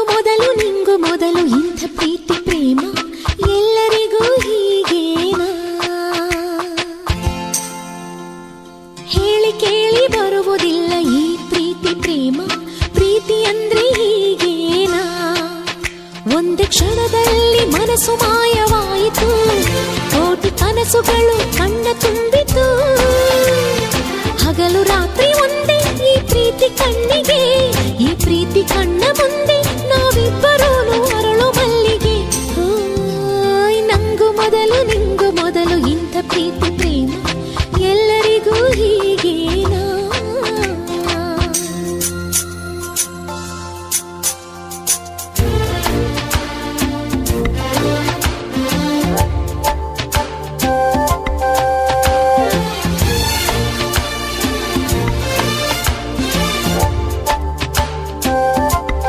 ನಿಂಗು ಮೊದಲು ಇಂಥ ಪ್ರೀತಿ ಪ್ರೇಮ ಎಲ್ಲರಿಗೂ ಹೀಗೇನಾ? ಹೇಳಿ ಕೇಳಿ ಬರುವುದಿಲ್ಲ ಈ ಪ್ರೀತಿ ಪ್ರೇಮ, ಪ್ರೀತಿ ಅಂದ್ರೆ ಹೀಗೇನಾ? ಒಂದೇ ಕ್ಷಣದಲ್ಲಿ ಮನಸ್ಸು ಮಾಯವಾಯಿತು, ಕೋಟಿ ಕನಸುಗಳು ಕಣ್ಣ ತುಂಬಿತು. ಹಗಲು ರಾತ್ರಿ ಒಂದೇ ಈ ಪ್ರೀತಿ ಕಣ್ಣಿಗೆ, ಈ ಪ್ರೀತಿ ಕಣ್ಣ ಮುಂದೆ